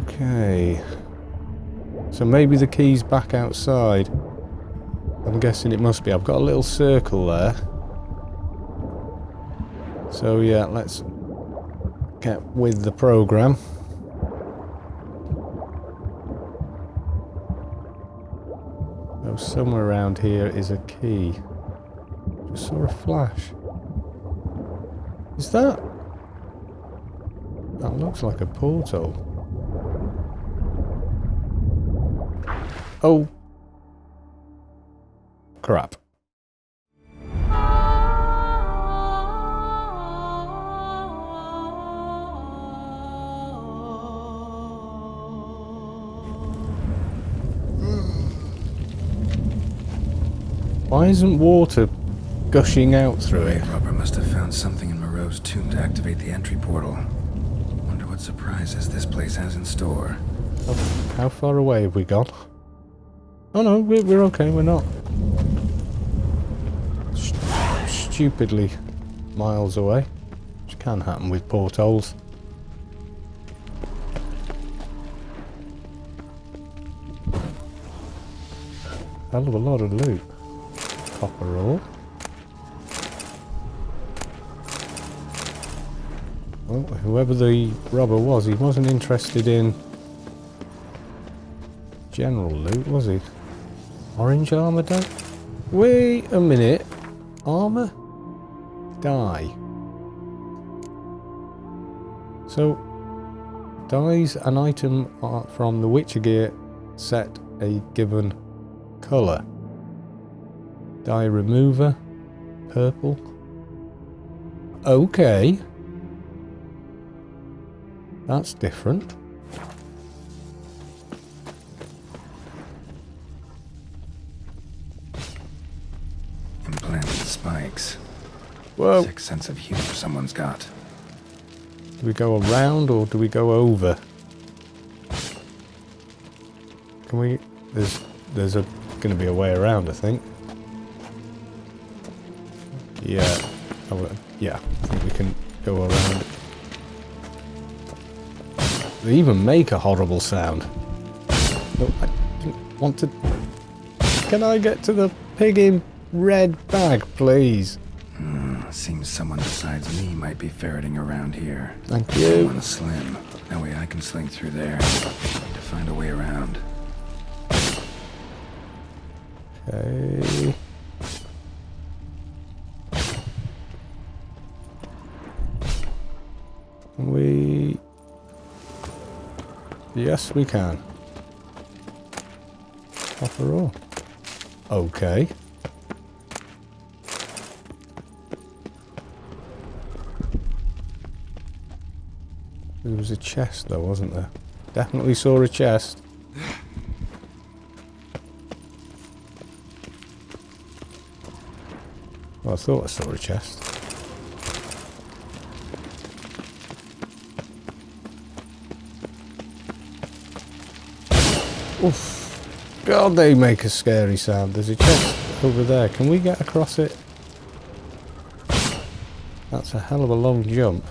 Okay. So maybe the key's back outside. I'm guessing it must be. I've got a little circle there. So yeah, let's get with the program. So somewhere around here is a key. Just saw a flash. Is that? That looks like a portal. Oh. Crap. Why isn't water gushing out through it? Robber must have found something in Moreau's tomb to activate the entry portal. Wonder what surprises this place has in store. Oh, how far away have we gone? Oh no, we're okay, we're not. Stupidly miles away. Which can happen with portholes. Hell of a lot of loot. Copper ore. Well, whoever the robber was, he wasn't interested in general loot, was he? Orange armor die? Wait a minute. Armor? Die. So, dies an item from the Witcher gear set a given colour. Dye remover, purple. Okay. That's different. Implanted spikes. Whoa. Sick sense of humor someone's got. Do we go around or do we go over? Can we... There's gonna be a way around, I think. Yeah. Yeah, I think we can go around. They even make a horrible sound. No, I didn't want to... Can I get to the pig in red bag, please? Seems someone besides me might be ferreting around here. Thank you. Someone slim. That way I can slink through there. To find a way around. Okay. We... Yes, we can. Copper ore. Okay. There was a chest though, wasn't there? Definitely saw a chest. Well, I thought I saw a chest. Oof. God, they make a scary sound. There's a chest over there. Can we get across it? That's a hell of a long jump.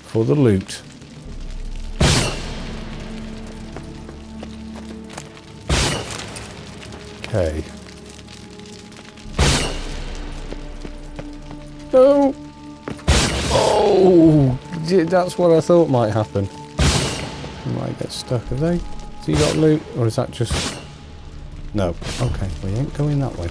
For the loot. Okay. No! Oh! That's what I thought might happen. You might get stuck. Have they? Has he got loot? Or is that just... No. Okay, we ain't going that way.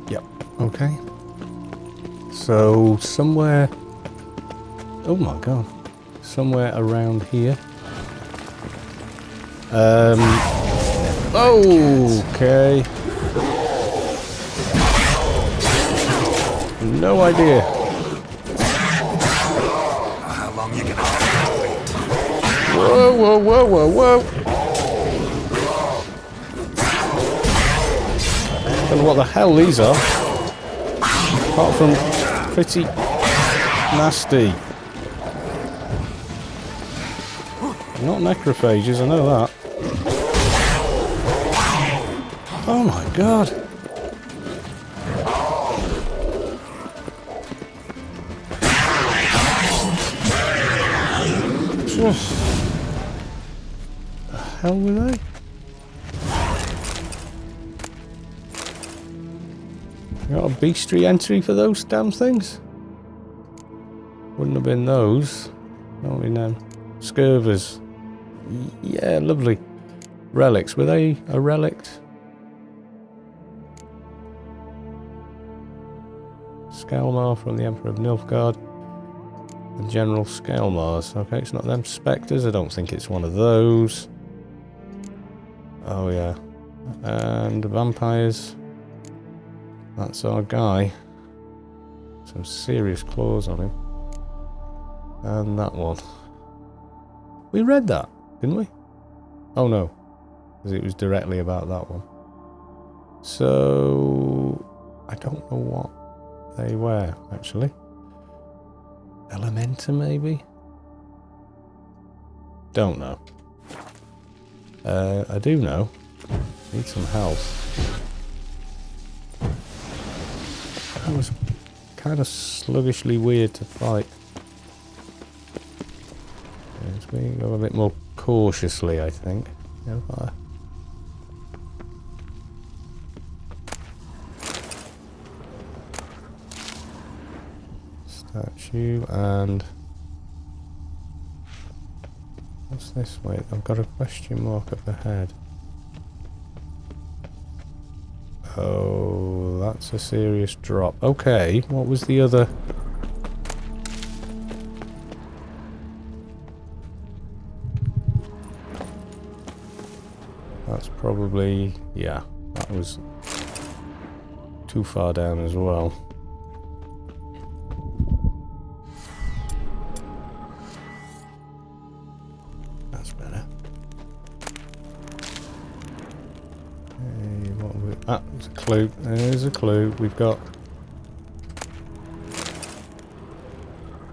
Yep. Okay. So, somewhere... Oh my god. Somewhere around here. Okay. No idea. How long you gonna wait? Whoa, whoa, whoa, whoa, whoa. I don't know what the hell these are. Apart from pretty nasty. Not necrophages, I know that. Oh my god. The hell were they? Got a bestiary entry for those damn things? Wouldn't have been those. Not been them. Scurvers. Yeah, lovely. Relics. Were they a relic? Skalmar from the Emperor of Nilfgaard. The General Skalmars. Okay, it's not them. Spectres. I don't think it's one of those. Oh, yeah. And vampires. That's our guy. Some serious claws on him. And that one. We read that, didn't we? Oh no. Because it was directly about that one. So... I don't know what they were, actually. Elementa, maybe? Don't know. I do know. Need some health. That was kind of sluggishly weird to fight. Yes, we go a bit more cautiously, I think. Statue and... What's this? Wait, I've got a question mark up ahead. Oh, that's a serious drop. Okay, what was the other? That's probably, yeah, that was too far down as well. That's better. Hey, what we, ah, there's a clue. There's a clue. We've got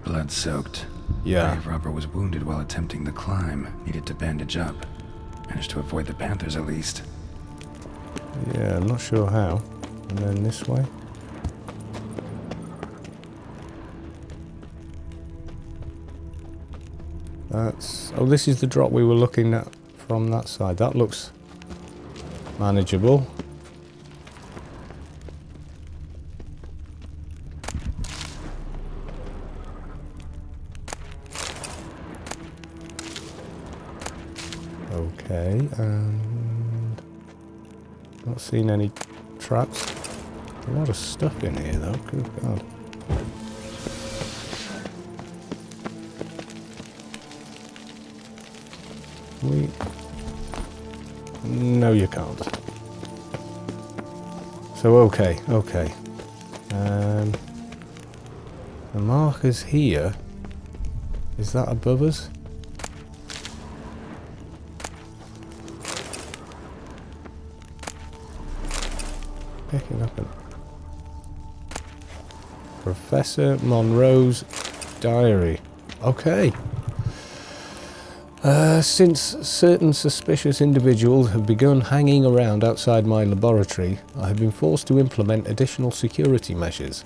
blood-soaked. Yeah. Brave robber was wounded while attempting the climb. Needed to bandage up. Managed to avoid the panthers at least. Yeah, I'm not sure how. And then this way. That's... Oh, this is the drop we were looking at from that side. That looks manageable. Okay, and not seen any traps. A lot of stuff in here though, good God. No, you can't. So, okay. The markers here, is that above us? Picking up a Professor Monroe's diary. Okay. Since certain suspicious individuals have begun hanging around outside my laboratory, I have been forced to implement additional security measures.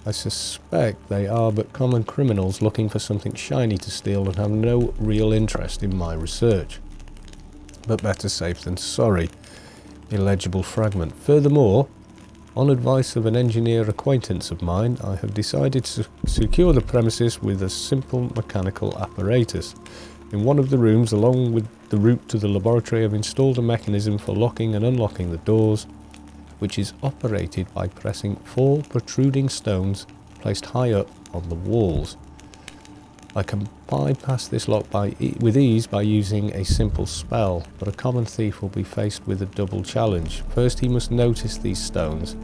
I suspect they are but common criminals looking for something shiny to steal and have no real interest in my research. But better safe than sorry. Illegible fragment. Furthermore, on advice of an engineer acquaintance of mine, I have decided to secure the premises with a simple mechanical apparatus. In one of the rooms, along with the route to the laboratory, I've installed a mechanism for locking and unlocking the doors, which is operated by pressing 4 protruding stones placed high up on the walls. I can bypass this lock with ease by using a simple spell, but a common thief will be faced with a double challenge. First he must notice these stones,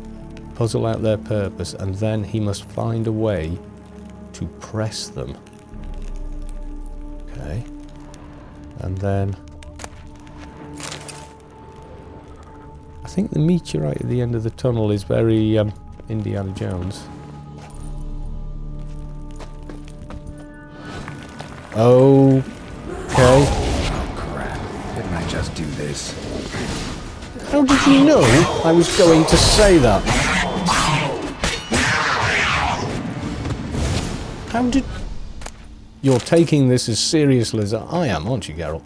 puzzle out their purpose, and then he must find a way to press them. Okay. And then I think the meteorite at the end of the tunnel is very Indiana Jones. Okay. Oh crap. Didn't I just do this? How did you know I was going to say that? How did... You're taking this as seriously as I am, aren't you, Geralt?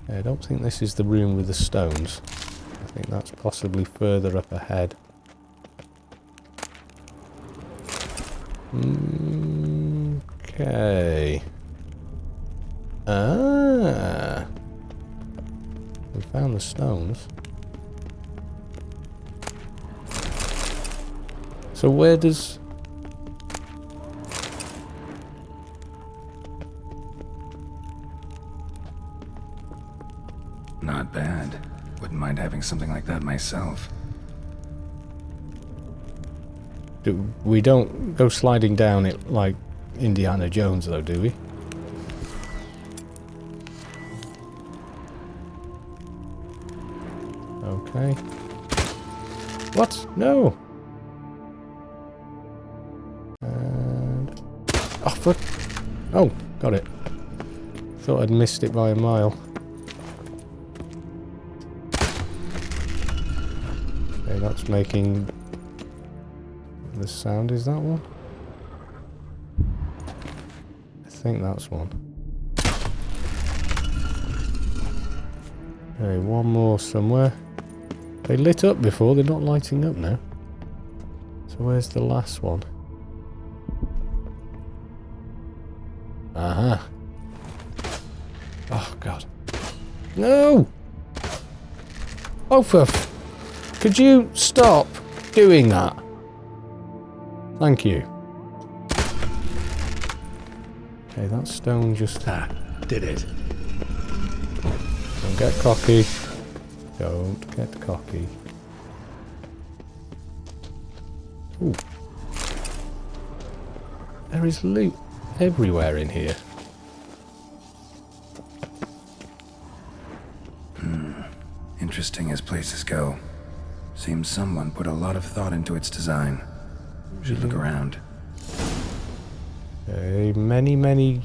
I don't think this is the room with the stones. I think that's possibly further up ahead. Okay. Ah. We found the stones. So where does... Not bad. Wouldn't mind having something like that myself. We don't go sliding down it like Indiana Jones though, do we? Okay. What? No! And... Oh, fuck! Oh, got it. Thought I'd missed it by a mile. Okay, that's making... the sound, is that one? I think that's one. Okay, one more somewhere. They lit up before, they're not lighting up now. So where's the last one? Aha. Oh, God. No! Oh, could you stop doing that? Thank you. Okay, that stone just... Ah, did it. Don't get cocky. Don't get cocky. Ooh. There is loot everywhere in here. Interesting as places go. Seems someone put a lot of thought into its design. Should look around. Okay, many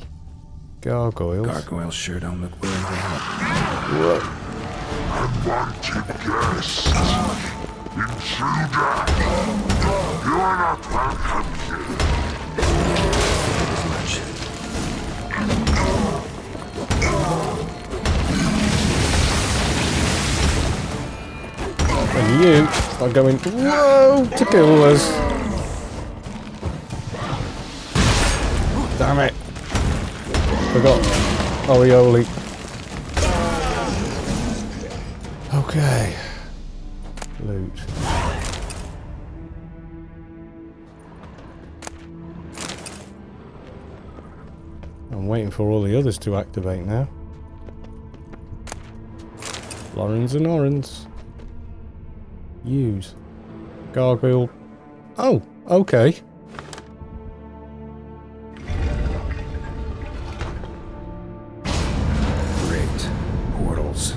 gargoyles. Gargoyles sure don't look willing to help. Whoa. Unwanted guest. Intruder. You are not welcome here. And you are going, whoa, to kill us. Damn it. Forgot. Olioli. Okay. Loot. I'm waiting for all the others to activate now. Lorens and Orens. Use. Gargoyle. Oh, okay. Great. Portals.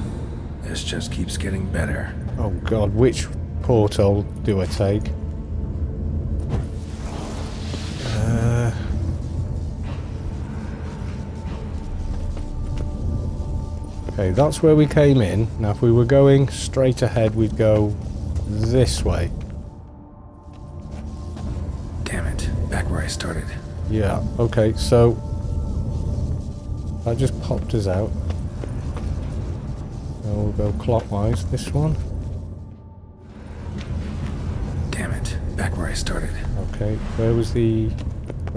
This just keeps getting better. Oh God, which portal do I take? Okay, that's where we came in. Now if we were going straight ahead, we'd go this way. Damn it. Back where I started. Yeah, okay, so that just popped us out. So we'll go clockwise, this one. Damn it. Back where I started. Okay, where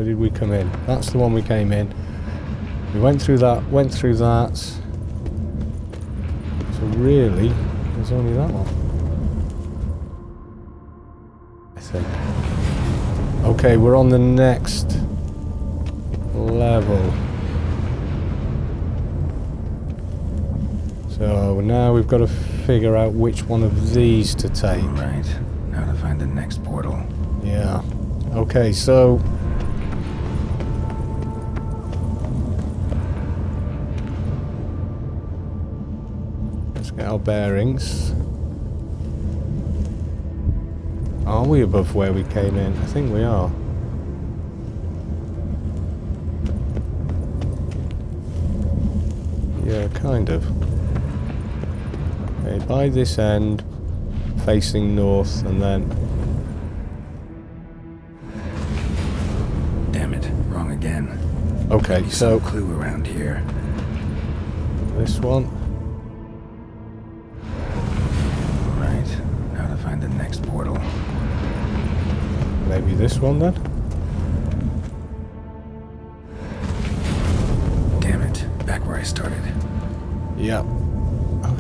did we come in? That's the one we came in. We went through that, So really, there's only that one. I think. Okay, we're on the next level. So now we've got to figure out which one of these to take. Right. Now to find the next portal. Yeah. Okay, so... let's get our bearings. Are we above where we came in? I think we are. Yeah, kind of. Okay, by this end, facing north, and then... Damn it, wrong again. Okay, Maybe so... some clue around here. This one. Right, now to find the next portal. Maybe this one then? Damn it, back where I started. Yeah.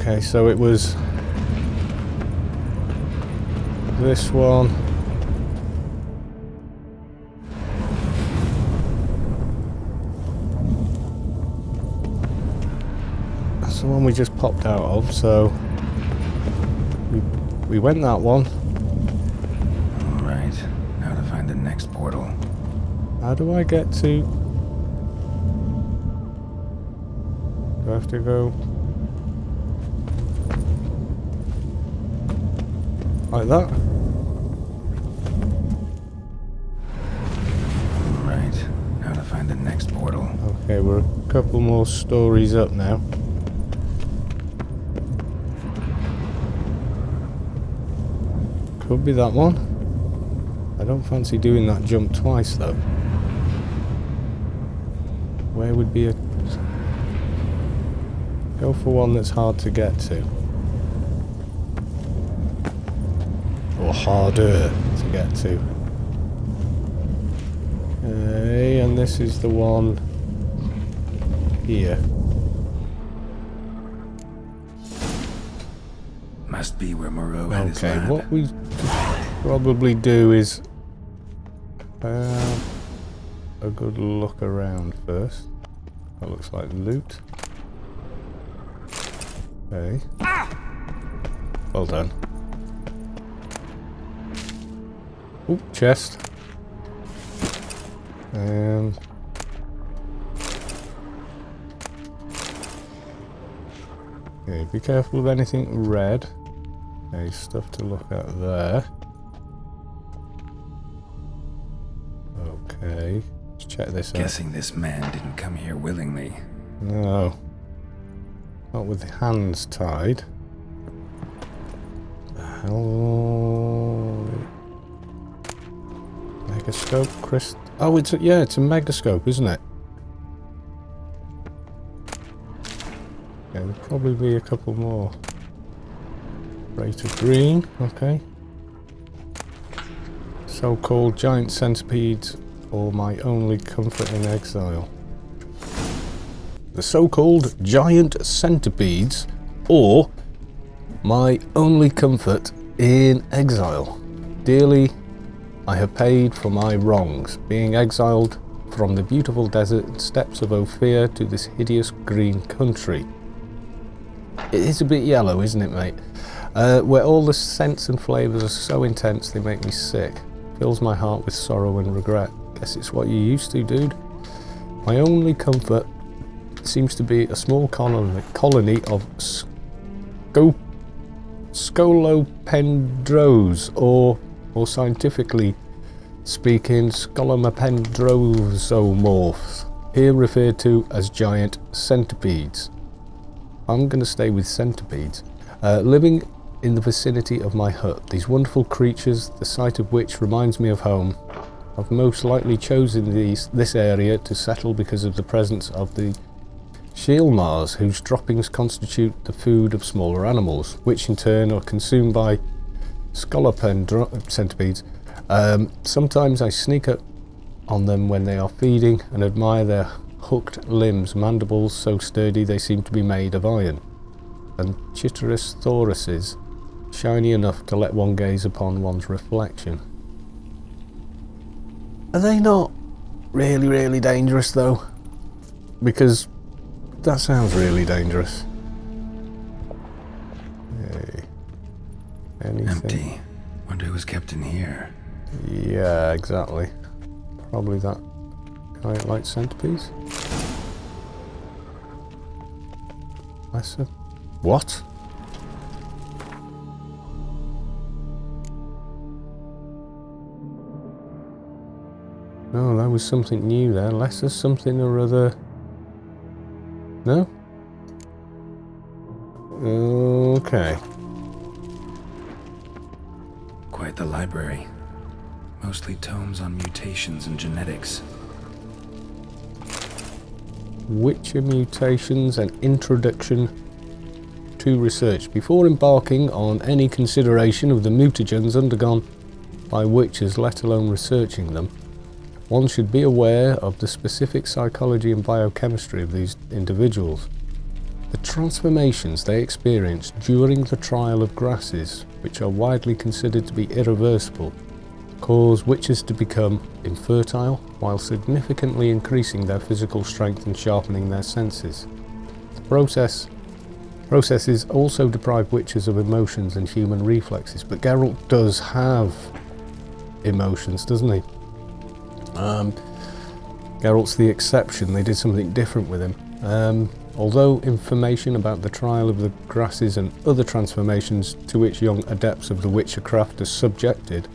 Okay, so it was... this one. That's the one we just popped out of, so... We went that one. Alright, now to find the next portal. How do I get to... Do I have to go... like that? Alright, now to find the next portal. Okay, we're a couple more stories up now. Could be that one. I don't fancy doing that jump twice though. Where would be a... Go for one that's hard to get to. Or harder to get to. Okay, and this is the one here. Must be where Moreau had his Okay, lab. what we probably do is a good look around first. That looks like loot. Okay. Well done. Ooh, chest. Okay, be careful of anything red. Okay, stuff to look at there. Okay, let's check this out. Guessing this man didn't come here willingly. No. Not with the hands tied. The hell? Megascope, Chris. Oh, it's it's a megascope, isn't it? Yeah, there'll probably be a couple more. Rate of green, okay. So-called giant centipedes, or my only comfort in exile. The so-called giant centipedes, or my only comfort in exile. Dearly, I have paid for my wrongs, being exiled from the beautiful desert steppes of Ophir to this hideous green country. It is a bit yellow, isn't it, mate? Where all the scents and flavours are so intense they make me sick. Fills my heart with sorrow and regret. Guess it's what you're used to, dude. My only comfort seems to be a small colony of Scolopendros, or more scientifically speaking, Scholomapendrosomorphs, here referred to as giant centipedes. I'm going to stay with centipedes. Living in the vicinity of my hut, these wonderful creatures, the sight of which reminds me of home. I've most likely chosen this area to settle because of the presence of the Shielmars, whose droppings constitute the food of smaller animals, which in turn are consumed by centipedes. Sometimes I sneak up on them when they are feeding and admire their hooked limbs, mandibles so sturdy they seem to be made of iron, and chitinous thoraces shiny enough to let one gaze upon one's reflection. Are they not really, really dangerous though? Because that sounds really dangerous. Hey. Anything? Empty. Wonder who was kept in here. Yeah, exactly. Probably that giant light centipedes. Lesser. What? No, that was something new there. Lesser something or other. No? Okay. Quite the library. Mostly tomes on mutations and genetics. Witcher mutations and introduction to research. Before embarking on any consideration of the mutagens undergone by witches, let alone researching them, one should be aware of the specific psychology and biochemistry of these individuals. The transformations they experience during the trial of grasses, which are widely considered to be irreversible, cause witches to become infertile while significantly increasing their physical strength and sharpening their senses. The processes also deprive witches of emotions and human reflexes, but Geralt does have emotions, doesn't he? Geralt's the exception. They did something different with him. Although information about the trial of the grasses and other transformations to which young adepts of the witchercraft are subjected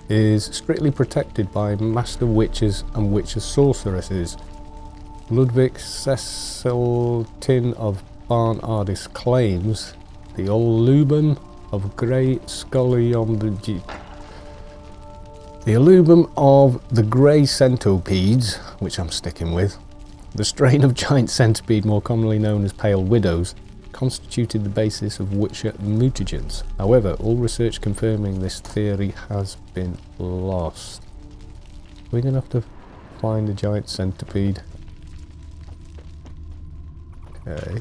is strictly protected by master witches and witcher sorceresses. Ludwig Ceciltin of Barn Ardis claims the Olubum of Grey Scoliomb. The Olubum of the Grey Centipedes, which I'm sticking with, the strain of giant centipede more commonly known as Pale Widows, constituted the basis of Witcher mutagens. However, all research confirming this theory has been lost. We're going to have to find a giant centipede. Okay.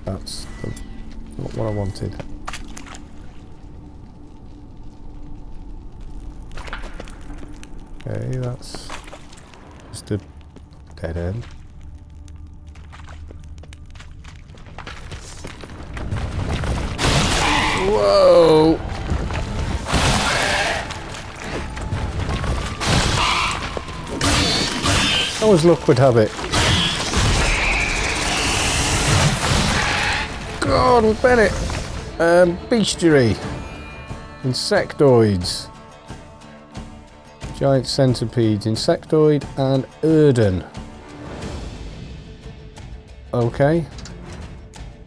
That's not what I wanted. Okay, that's just a dead end. Whoa! Always luck would have it. God, we've been it. Bestiary. Insectoids. Giant centipedes, insectoid and Erden. Okay.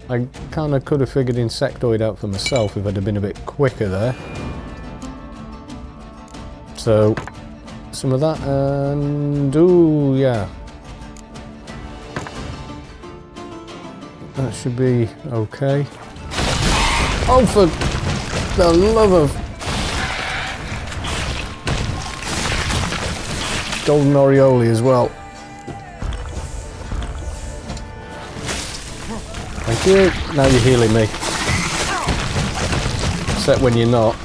I kind of could have figured insectoid out for myself if I'd have been a bit quicker there. So, some of that and... ooh, yeah. That should be okay. Oh, for the love of... golden Oriole as well. Thank you. Now you're healing me. Except when you're not.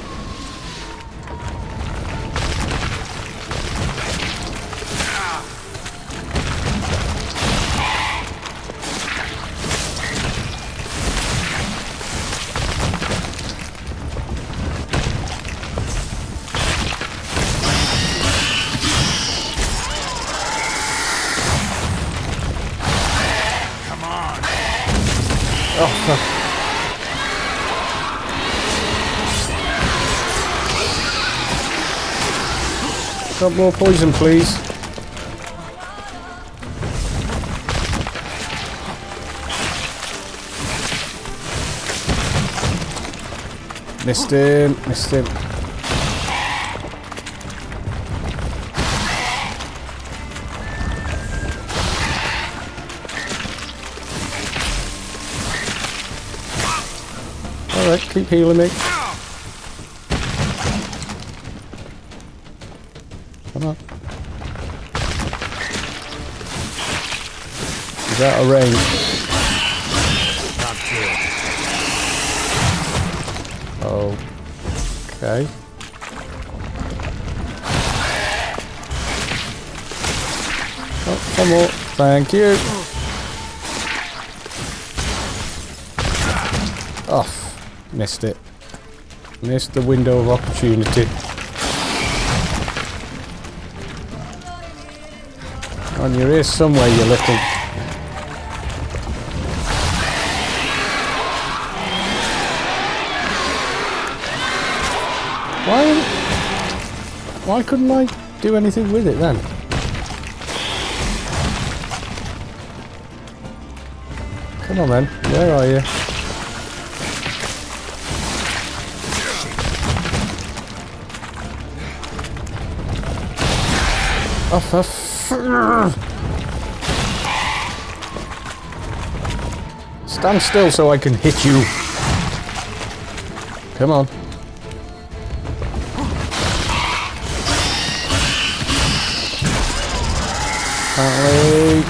Oh, fuck. Got more poison, please. Missed him, missed him. Alright, keep healing me. Come on. He's out of range. Okay. Oh, one more. Thank you. Oh. Missed it. Missed the window of opportunity. On your ear somewhere, you little... Why couldn't I do anything with it then? Come on then, where are you? Oh, for stand still so I can hit you. Come on. Apparently,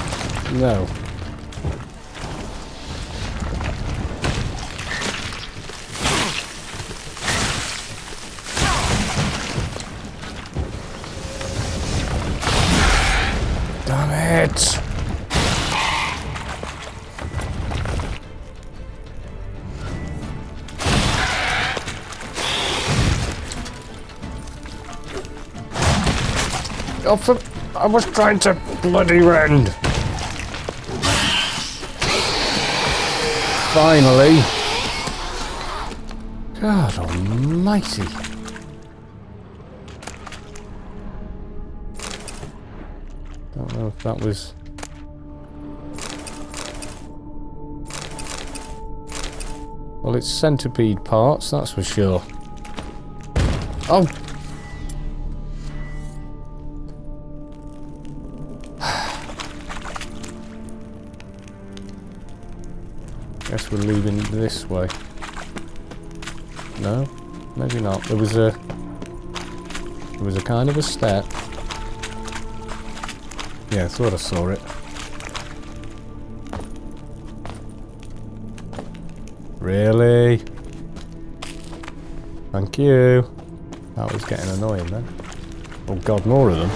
no. Damn it! Oh, I was trying to bloody rend. Finally. God almighty. Don't know if that was... Well, it's centipede parts, that's for sure. Oh! Guess we're leaving this way. No? Maybe not. There was a kind of a step. Yeah, I thought I saw it. Really? Thank you. That was getting annoying then. Oh god, more of them.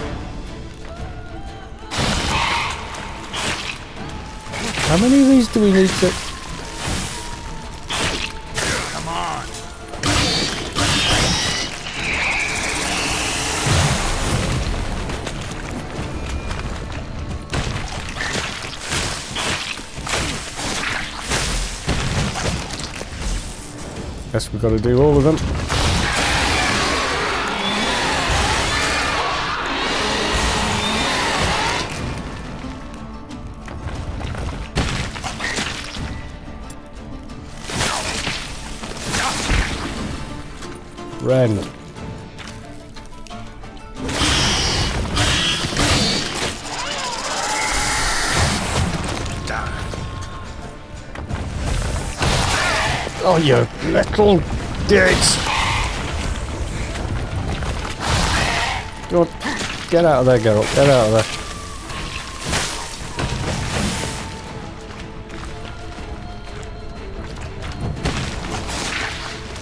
How many of these do we need to... Come on! Guess we've got to do all of them. Ren. Oh, you little dicks! Go on, get out of there, girl. Get out of there.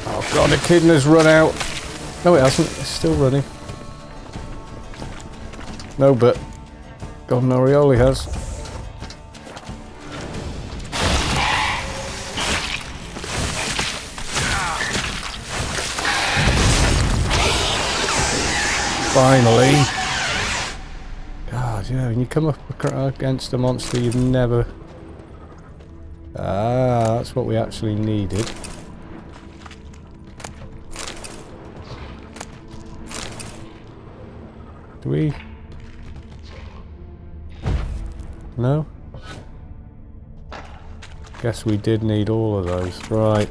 Oh god, the echidna's run out. No, it hasn't. It's still running. No, but God, Norioli has. Finally. God, yeah, when you come up against a monster you've never... Ah, that's what we actually needed. Do we... No? Guess we did need all of those. Right.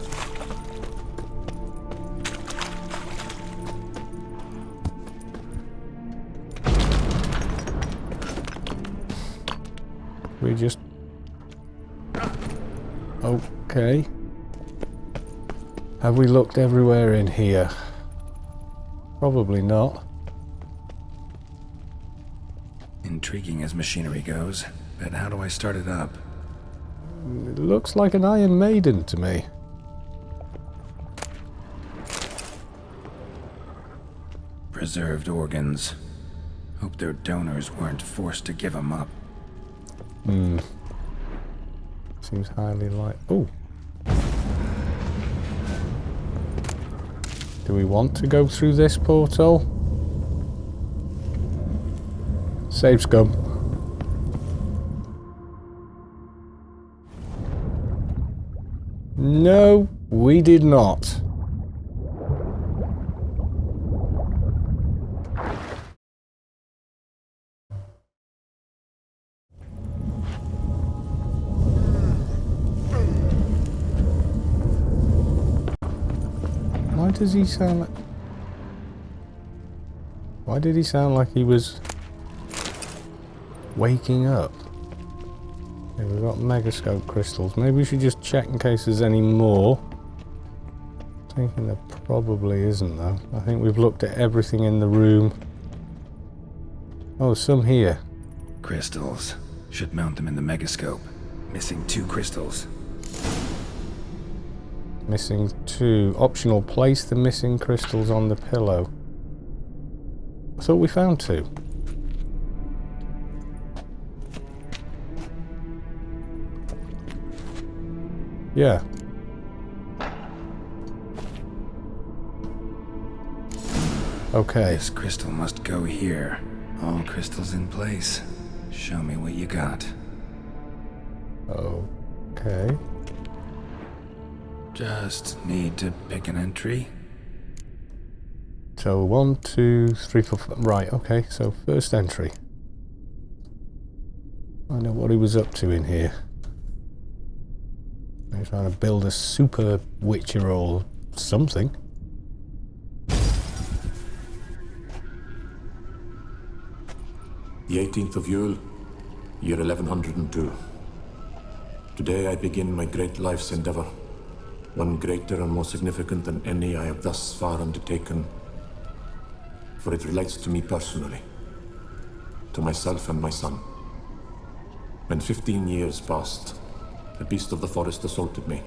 We just... Okay. Have we looked everywhere in here? Probably not. Intriguing as machinery goes, but how do I start it up? It looks like an Iron Maiden to me. Preserved organs. Hope their donors weren't forced to give them up. Hmm. Seems highly like... Oh! Do we want to go through this portal? Save scum. No, we did not. does he sound like... Why did he sound like he was waking up? Okay, we've got megascope crystals. Maybe we should just check in case there's any more. Thinking there probably isn't though. I think we've looked at everything in the room. Oh, some here. Crystals. Should mount them in the megascope. Missing 2 crystals. Missing 2. Optional, place the missing crystals on the pillow. I thought we found 2. Yeah. Okay. This crystal must go here. All crystals in place. Show me what you got. Okay. Just need to pick an entry. So 1, 2, 3, 4, 5. Right, okay, so first entry. I know what he was up to in here. He's trying to build a super witcher or something. The 18th of Yule, year 1102. Today I begin my great life's endeavor, one greater and more significant than any I have thus far undertaken, for it relates to me personally, to myself and my son. When 15 years passed, a beast of the forest assaulted me.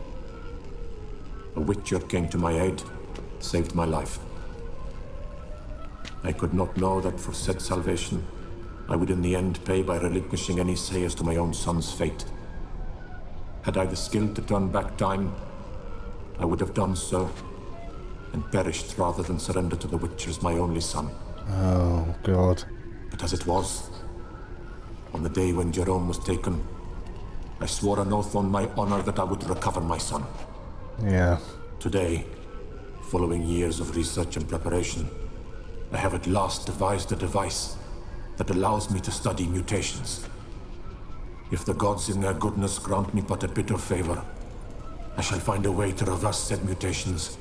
A witcher came to my aid, saved my life. I could not know that for said salvation, I would in the end pay by relinquishing any say as to my own son's fate. Had I the skill to turn back time, I would have done so, and perished rather than surrender to the Witchers my only son. Oh, God. But as it was, on the day when Jerome was taken, I swore an oath on my honor that I would recover my son. Yeah. Today, following years of research and preparation, I have at last devised a device that allows me to study mutations. If the gods in their goodness grant me but a bit of favor, I shall find a way to reverse said mutations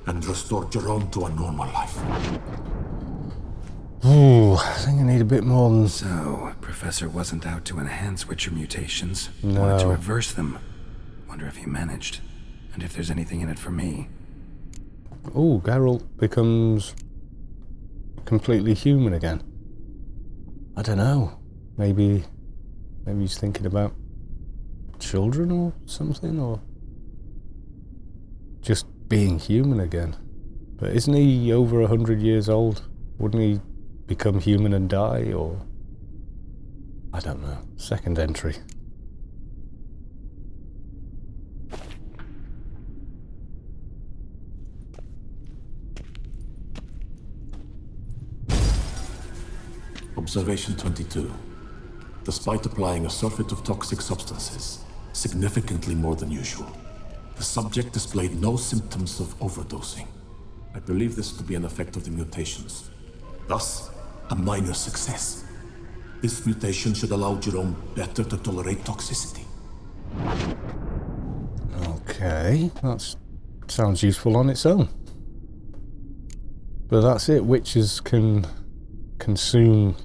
and restore Jerome to a normal life. Ooh, I think I need a bit more than... So, Professor wasn't out to enhance Witcher mutations. No. Wanted to reverse them. Wonder if he managed. And if there's anything in it for me. Ooh, Geralt becomes completely human again. I don't know. Maybe he's thinking about children or something, or just being human again. But isn't he over 100 years old? Wouldn't he become human and die, or... I don't know. Second entry. Observation 22. Despite applying a surfeit of toxic substances, significantly more than usual, the subject displayed no symptoms of overdosing. I believe this to be an effect of the mutations. Thus, a minor success. This mutation should allow Jerome better to tolerate toxicity. Okay, that sounds useful on its own. But that's it, witches can consume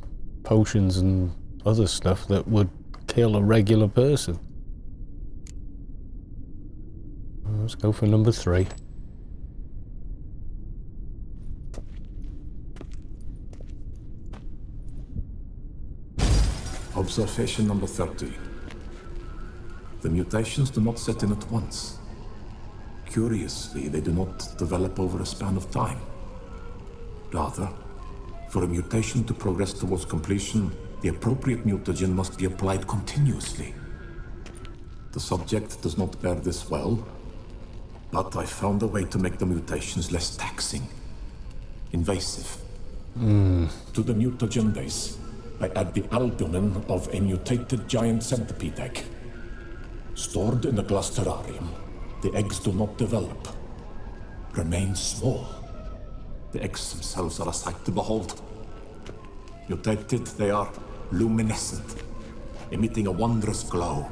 potions and other stuff that would kill a regular person. Let's go for number 3. Observation number 30. The mutations do not set in at once. Curiously, they do not develop over a span of time. Rather, for a mutation to progress towards completion, the appropriate mutagen must be applied continuously. The subject does not bear this well, but I found a way to make the mutations less taxing, invasive. To the mutagen base, I add the albumin of a mutated giant centipede egg. Stored in a glass terrarium, the eggs do not develop, remain small. The eggs themselves are a sight to behold. Mutated, they are luminescent, emitting a wondrous glow.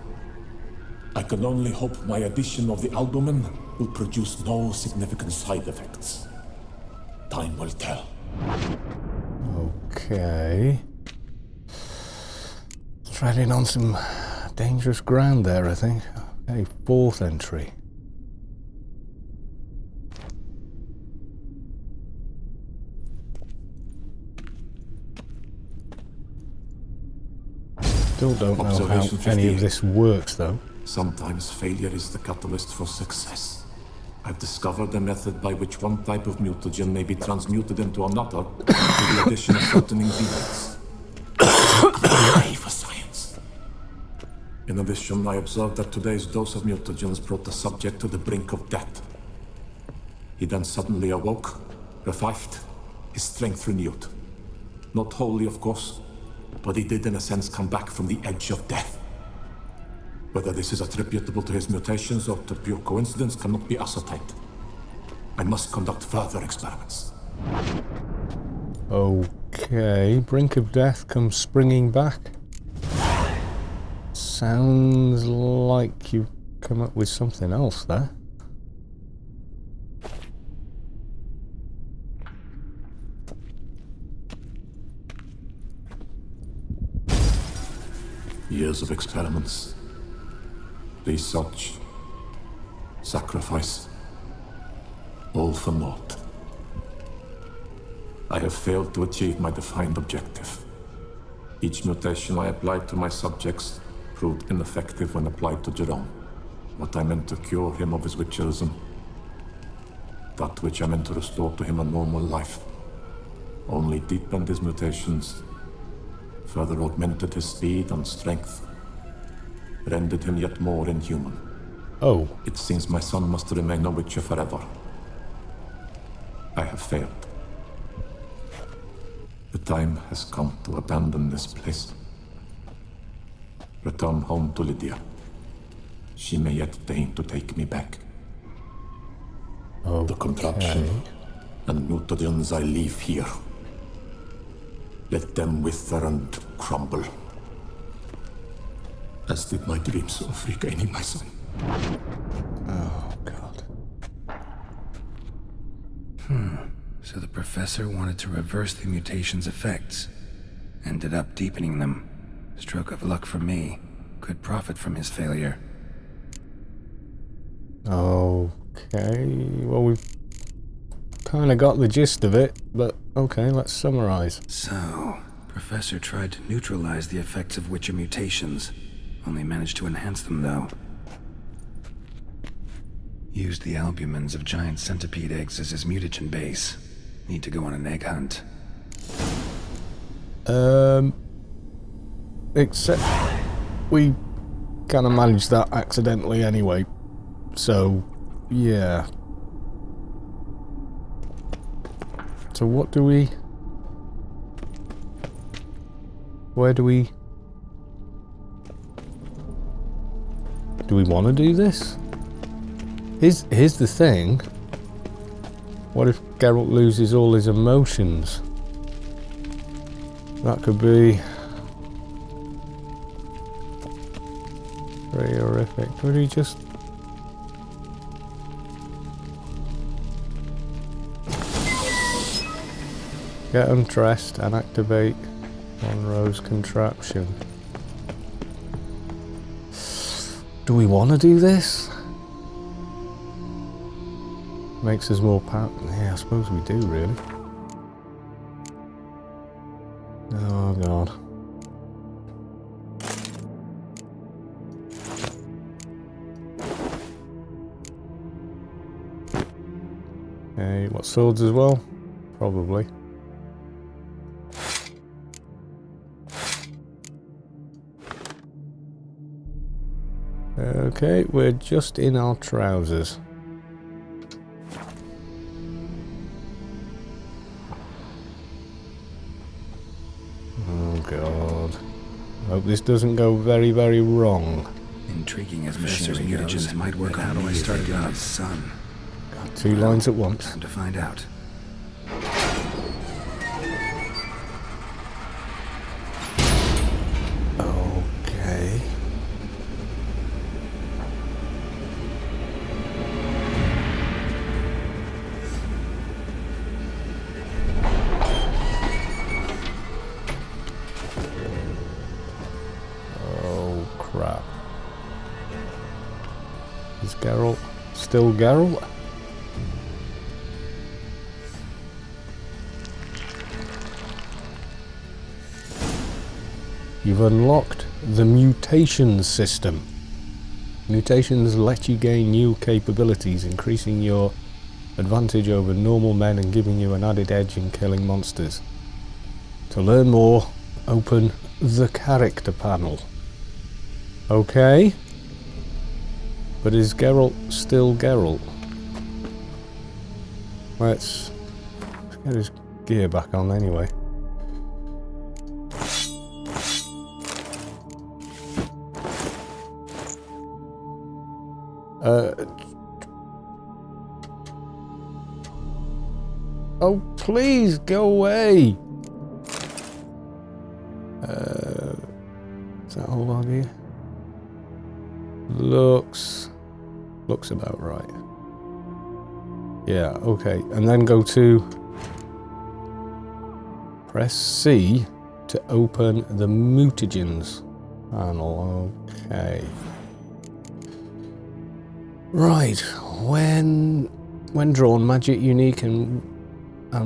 I can only hope my addition of the albumin will produce no significant side effects. Time will tell. Okay. Treading on some dangerous ground there, I think. Okay, 4th entry. Still don't know how Observation any of 58. this works, though. Sometimes failure is the catalyst for success. I've discovered a method by which one type of mutagen may be transmuted into another through the addition of certain ingredients. Yay for science. In addition, I observed that today's dose of mutagens brought the subject to the brink of death. He then suddenly awoke, revived, his strength renewed. Not wholly, of course, but he did in a sense come back from the edge of death. Whether this is attributable to his mutations or to pure coincidence cannot be ascertained. I must conduct further experiments. Okay, brink of death comes springing back. Sounds like you've come up with something else there. Years of experiments, research, sacrifice, all for naught. I have failed to achieve my defined objective. Each mutation I applied to my subjects proved ineffective when applied to Jerome. What I meant to cure him of his witcherism, that which I meant to restore to him a normal life, only deepened his mutations, further augmented his speed and strength, rendered him yet more inhuman. Oh, It seems my son must remain a witcher forever. I have failed. The time has come to abandon this place. Return home to Lydia. She may yet deign to take me back. okay. The contraption and mutagens I leave here. Let them wither and crumble. As did my dreams of regaining my son. Oh, God. So the professor wanted to reverse the mutation's effects. Ended up deepening them. Stroke of luck for me. Could profit from his failure. Okay, well, we've kind of got the gist of it, but okay, let's summarize. So, Professor tried to neutralize the effects of Witcher mutations. Only managed to enhance them, though. Used the albumins of giant centipede eggs as his mutagen base. Need to go on an egg hunt. Except we kind of managed that accidentally anyway, so yeah. So what do we... Where do we... Do we want to do this? Here's the thing. What if Geralt loses all his emotions? That could be... very horrific. Could he just... get undressed and activate Monroe's contraption? Do we want to do this? Makes us more powerful. Yeah, I suppose we do, really. Oh, God. Okay, what, swords as well? Probably. Okay, we're just in our trousers. Oh, God. Hope this doesn't go very, very wrong. Intriguing as Professor's mutagens might work on me if I get my son. Got two lines at once. Time to find out. Okay. crap. Is Geralt still Geralt? You've unlocked the mutations system. Mutations let you gain new capabilities, increasing your advantage over normal men and giving you an added edge in killing monsters. To learn more, open the character panel. Okay. But is Geralt still Geralt? Let's get his gear back on anyway. Oh, please go away! Is that all on here? Looks about right. Yeah, okay. And then go to... Press C to open the mutagens panel. Okay. Right, when drawn, magic, unique, and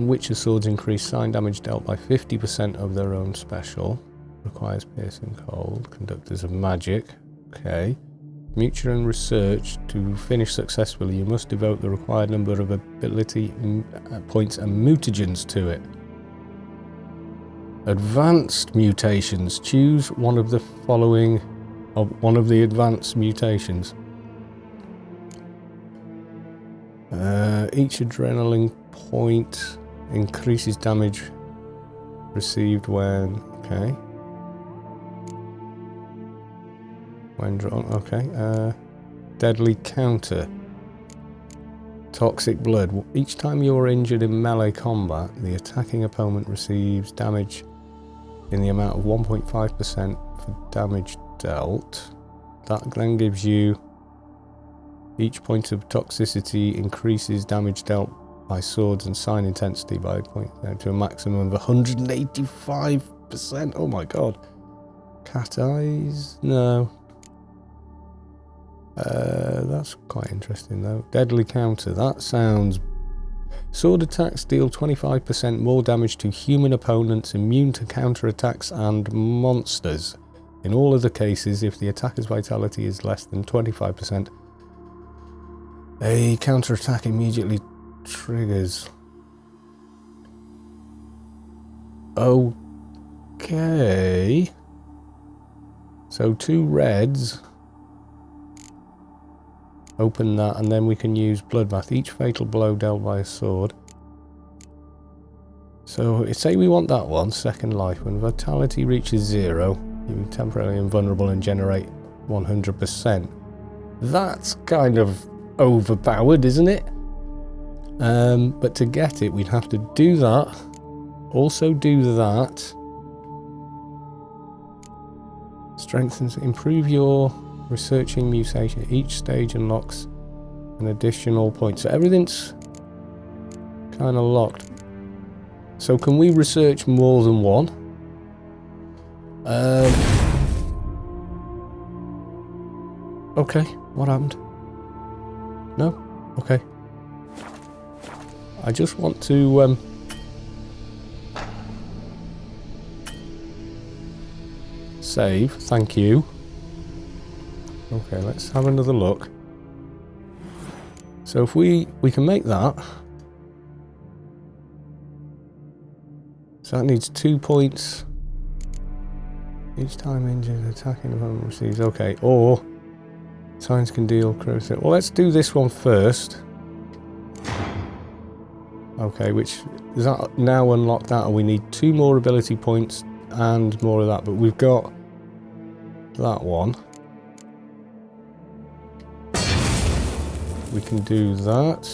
Witcher swords increase sign damage dealt by 50% of their own special. Requires piercing cold. Conductors of magic. Okay. Muture and research. To finish successfully, you must devote the required number of ability points and mutagens to it. Advanced mutations. Choose one of the following, one of the advanced mutations. Each adrenaline point increases damage received when... Okay. When drawn... Okay. Deadly counter. Toxic blood. Each time you are injured in melee combat, the attacking opponent receives damage in the amount of 1.5% for damage dealt. That then gives you... Each point of toxicity increases damage dealt by swords and sign intensity by a point to a maximum of 185%. Oh my god. Cat eyes? No. That's quite interesting though. Deadly counter. That sounds... Sword attacks deal 25% more damage to human opponents immune to counterattacks and monsters. In all other cases, if the attacker's vitality is less than 25%, a counterattack immediately triggers. Okay. So 2 reds. Open that and then we can use Bloodbath. Each fatal blow dealt by a sword. So say we want that one, second life. When vitality reaches 0, you are temporarily invulnerable and generate 100%. That's kind of overpowered, isn't it? But to get it, we'd have to do that. Also do that. Strengthens, improve your researching mutation. Each stage unlocks an additional point. So everything's kind of locked. So can we research more than one? Okay, what happened? No? Okay. I just want to save, thank you. Okay, let's have another look. So if we can make that. So that needs 2 points. Each time injured, attacking opponent receives, okay, or signs can deal critical. Well, let's do this one first. Okay, which is that now unlocked that, and we need 2 more ability points and more of that, but we've got that one. We can do that.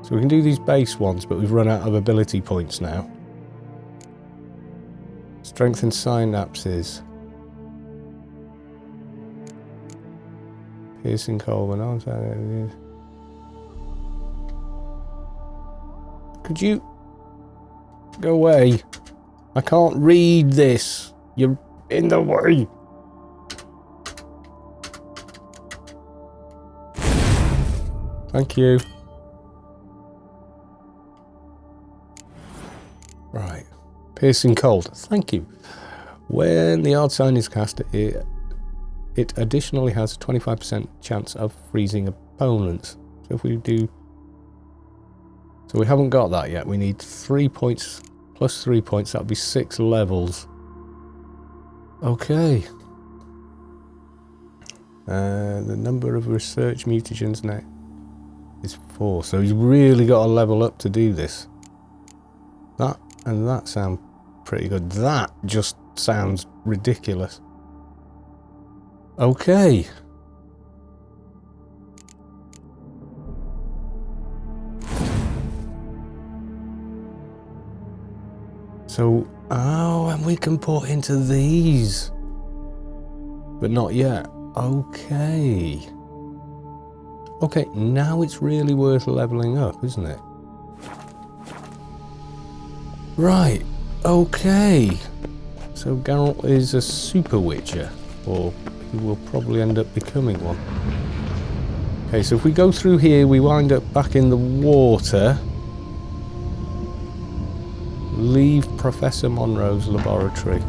So we can do these base ones, but we've run out of ability points now. Strengthen synapses. Piercing cold when on. Could you go away? I can't read this. You're in the way. Thank you. Right. Piercing cold. Thank you. When the yard sign is cast, it additionally has a 25% chance of freezing opponents. So if we do... So we haven't got that yet. We need 3 points plus 3 points. That would be 6 levels. Okay. The number of research mutagens now is 4. So he's really got to level up to do this. That and that sound pretty good. That just sounds ridiculous. Okay. So, oh, and we can put into these. But not yet. Okay. Okay, now it's really worth leveling up, isn't it? Right. Okay. So Geralt is a super witcher, or he will probably end up becoming one. Okay, so if we go through here, we wind up back in the water. Leave Professor Monroe's laboratory.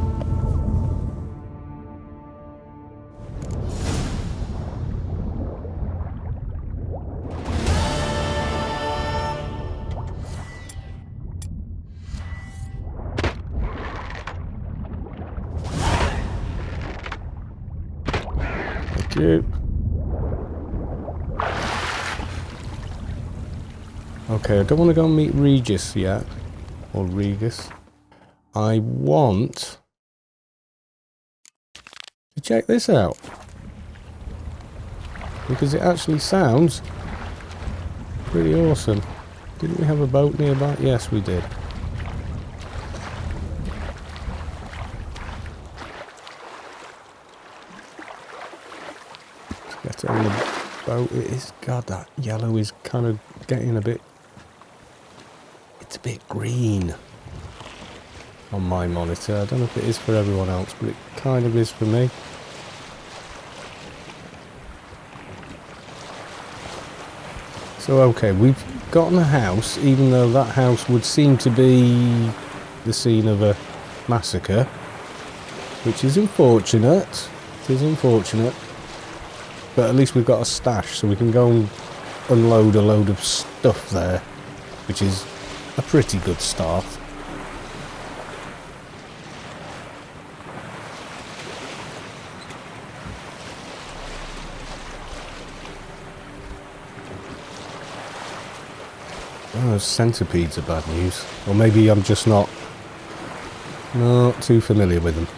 Thank you. Okay, I don't want to go and meet Regis yet. Or Regis. I want to check this out. Because it actually sounds pretty awesome. Didn't we have a boat nearby? Yes, we did. Let's get on the boat. It is, God, that yellow is kind of getting a bit... It's a bit green on my monitor. I don't know if it is for everyone else, but it kind of is for me. So okay, we've gotten a house, even though that house would seem to be the scene of a massacre, which is unfortunate. It is unfortunate. But at least we've got a stash, so we can go and unload a load of stuff there, which is a pretty good start. Oh, those centipedes are bad news. Or maybe I'm just not too familiar with them.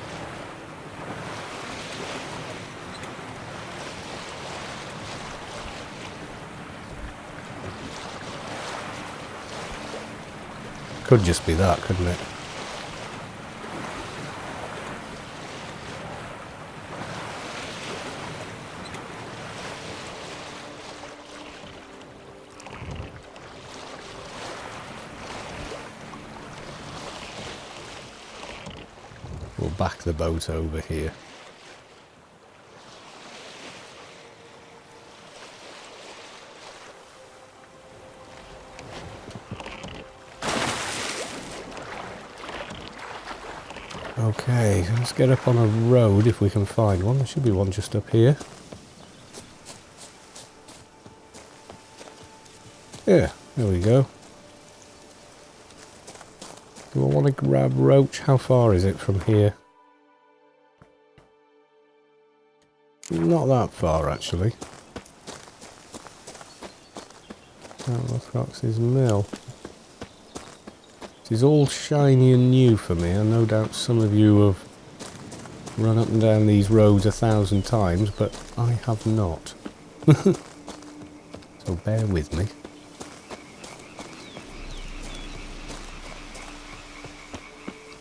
Could just be that, couldn't it? We'll back the boat over here. Okay, let's get up on a road if we can find one. There should be one just up here. Yeah, there we go. Do I want to grab Roach? How far is it from here? Not that far, actually. Fox's Mill. It is all shiny and new for me, and no doubt some of you have run up and down these roads 1,000 times, but I have not. So bear with me.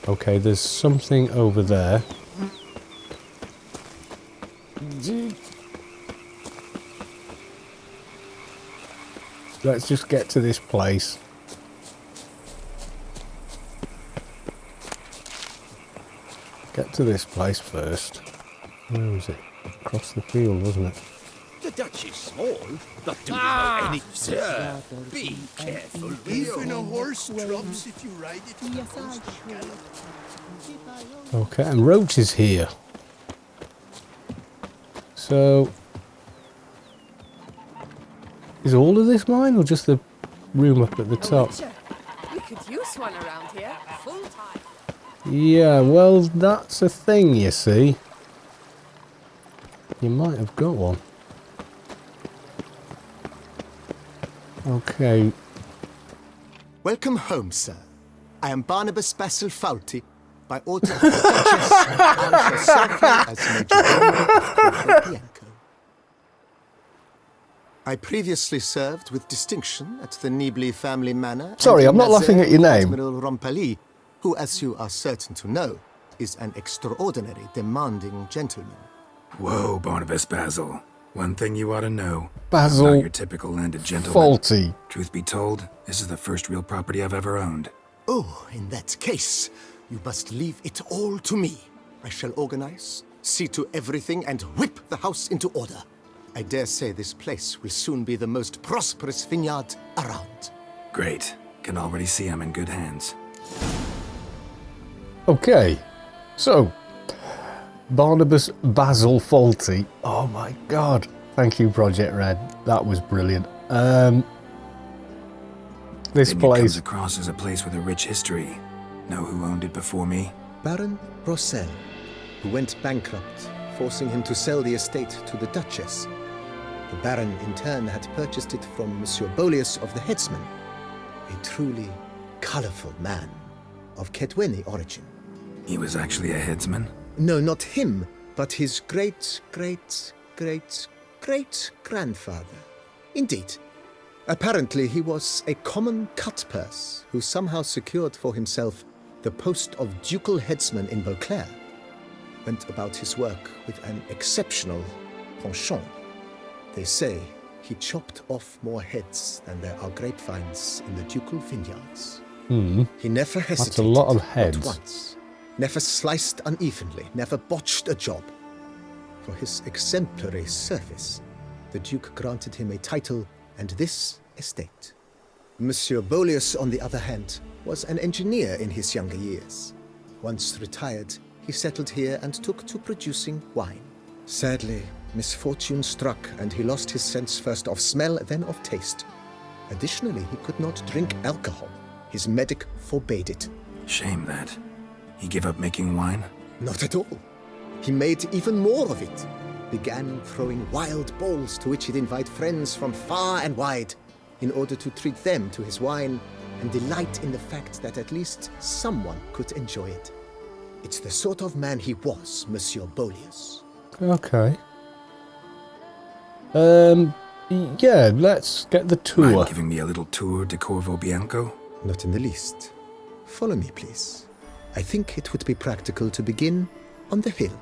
Okay, there's something over there. Let's just get to this place. Get get to this place first. Where was it? Across the field, wasn't it? The Dutch is small, but do you know any... Sir, be careful. Even a horse trumps if you ride it. Okay, and Roach is here. So, is all of this mine or just the room up at the top? We could use one around here, full time. Yeah, well, that's a thing, you see. You might have got one. Okay. Welcome home, sir. I am Barnabas Basil Fawlty, by order of the Duchess, and I shall serve you as Major Domo of Corpo Bianco. I previously served with distinction at the Nibley family manor. Sorry, and I'm not in laughing at your Nazaire, name. Admiral Rompali, who, as you are certain to know, is an extraordinary, demanding gentleman. Whoa, Barnabas Basil. One thing you ought to know. Basil I'm not your typical landed gentleman. Faulty. Truth be told, this is the first real property I've ever owned. Oh, in that case, you must leave it all to me. I shall organize, see to everything, and whip the house into order. I dare say this place will soon be the most prosperous vineyard around. Great. Can already see I'm in good hands. Okay, so Barnabas Basil Faulty. Oh my god. Thank you, Project Red. That was brilliant. This Vineyard place. comes across as a place with a rich history. Know who owned it before me? Baron Rossel, who went bankrupt, forcing him to sell the estate to the Duchess. The Baron, in turn, had purchased it from Monsieur Bolius of the Headsman, a truly colourful man of Kedweni origin. He was actually a headsman? No, not him, but his great-grandfather. Indeed. Apparently, he was a common cut-purse who somehow secured for himself the post of ducal headsman in Beauclair. Went about his work with an exceptional penchant. They say he chopped off more heads than there are grapevines in the ducal vineyards. He never hesitated. That's a lot of heads. Not once. Never sliced unevenly, never botched a job. For his exemplary service, the Duke granted him a title and this estate. Monsieur Bolius, on the other hand, was an engineer in his younger years. Once retired, he settled here and took to producing wine. Sadly, misfortune struck and he lost his sense first of smell, then of taste. Additionally, he could not drink alcohol. His medic forbade it. Shame that. He gave up making wine? Not at all. He made even more of it. Began throwing wild balls to which he'd invite friends from far and wide in order to treat them to his wine and delight in the fact that at least someone could enjoy it. It's the sort of man he was, Monsieur Bolius. Okay. Yeah, let's get the tour. Mind giving me a little tour de Corvo Bianco? Not in the least. Follow me, please. I think it would be practical to begin on the hill.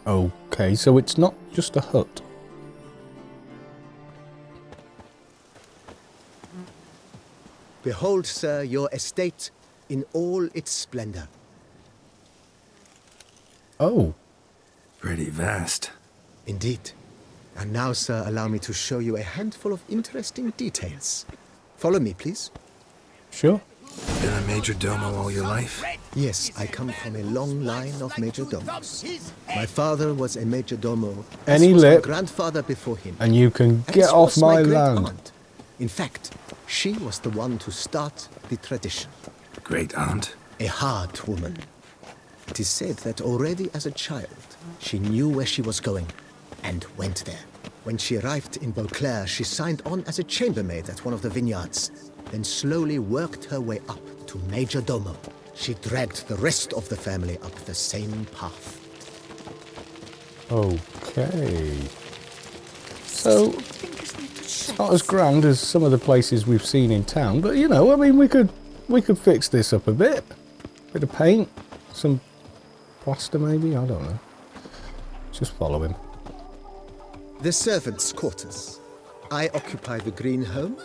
Okay, so it's not just a hut. Behold, sir, your estate in all its splendor. Oh, Pretty vast. Indeed. And now, sir, allow me to show you a handful of interesting details. Follow me, please. sure. Been a major domo all your life? Yes, I come from a long line of major domos. My father was a major domo. Any as was my lip, grandfather before him. and you can As get off was my great land. aunt. In fact, she was the one to start the tradition. Great aunt? A hard woman. It is said that already as a child, she knew where she was going and went there. When she arrived in Beauclair, she signed on as a chambermaid at one of the vineyards, then slowly worked her way up to Major Domo. She dragged the rest of the family up the same path. Okay. So, it's not as grand as some of the places we've seen in town, but you know, I mean, we could fix this up a bit. Bit of paint, some plaster maybe, I don't know. Just follow him. The servants' quarters. I occupy the green home.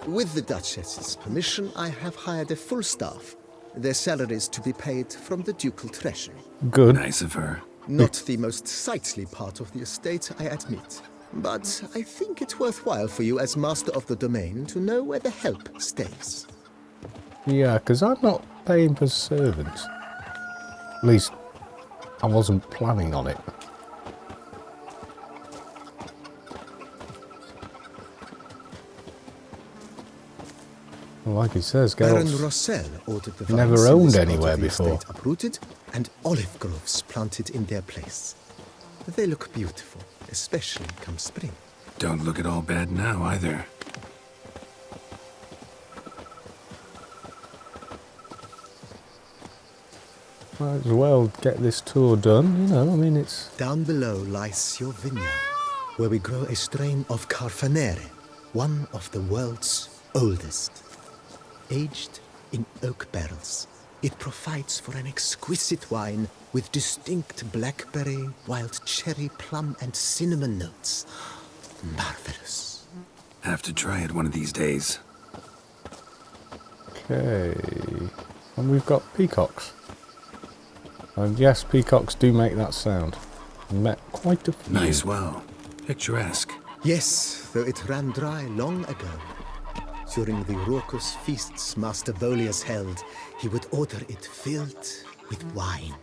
With the Duchess's permission, I have hired a full staff, their salaries to be paid from the ducal treasury. Good. Nice of her. Not the most sightly part of the estate, I admit. But I think it worthwhile for you as master of the domain to know where the help stays. Yeah, because I'm not paying for servants. At least, I wasn't planning on it. Like he says, Baron Geralt's Rossel ordered the never vines in owned this part anywhere of the before. estate uprooted and olive groves planted in their place. They look beautiful, especially come spring. Don't look at all bad now, either. Might as well get this tour done, you know, I mean, it's... Down below lies your vineyard, where we grow a strain of Carfanere, one of the world's oldest. Aged in oak barrels, it provides for an exquisite wine with distinct blackberry, wild cherry, plum, and cinnamon notes. Marvelous. Have to try it one of these days. Okay... And we've got peacocks. And yes, peacocks do make that sound. Met quite a few. Nice well. Picturesque. Yes, though it ran dry long ago. During the raucous feasts Master Bolius held, he would order it filled with wine.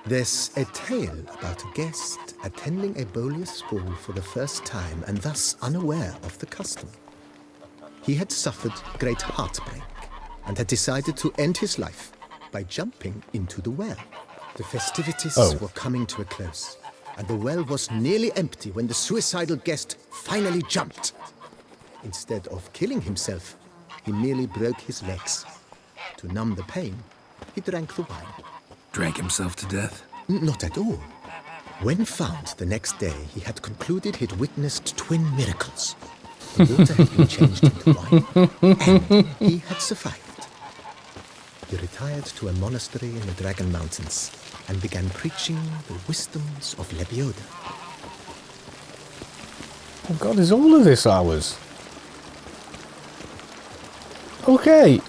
There's a tale about a guest attending a Bolius school for the first time and thus unaware of the custom. He had suffered great heartbreak and had decided to end his life by jumping into the well. The festivities were coming to a close, and the well was nearly empty when the suicidal guest finally jumped. Instead of killing himself, he merely broke his legs. To numb the pain, he drank the wine. Drank himself to death? Not at all. When found the next day, he had concluded he'd witnessed twin miracles. The water had been changed into wine, and he had survived. He retired to a monastery in the Dragon Mountains and began preaching the wisdoms of Lebioda. Oh God, is all of this ours? Okay,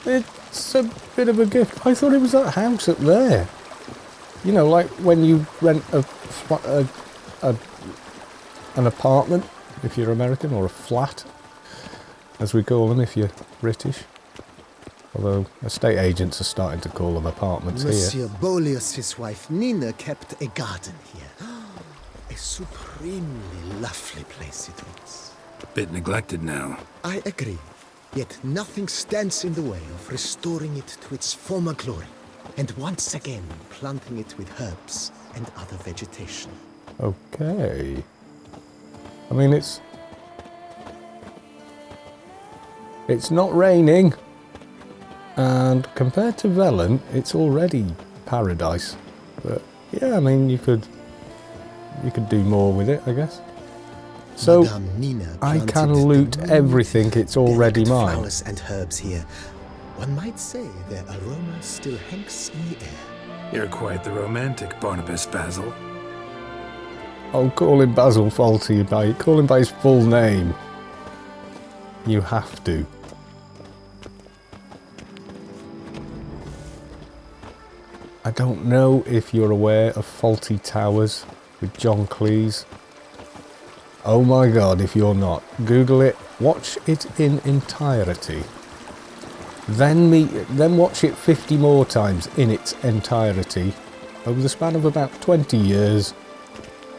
it's a bit of a gift. I thought it was that house up there. You know, like when you rent an apartment, if you're American, or a flat, as we call them if you're British. Although estate agents are starting to call them apartments here. Monsieur Bolius' wife Nina kept a garden here. A supremely lovely place it was. Bit neglected now. I agree. Yet nothing stands in the way of restoring it to its former glory, and once again planting it with herbs and other vegetation. Okay. I mean, it's not raining, and compared to Velen, it's already paradise. But yeah, I mean, you could do more with it, I guess. So I can loot everything. It's already mine. Flowers and herbs here. One might say their aroma still hangs in the air. You're quite the romantic, Barnabas Basil. Oh, call him Basil Fawlty, call him by his full name. You have to. I don't know if you're aware of Fawlty Towers with John Cleese. Oh my God, if you're not, Google it, watch it in entirety. Then watch it 50 more times in its entirety over the span of about 20 years.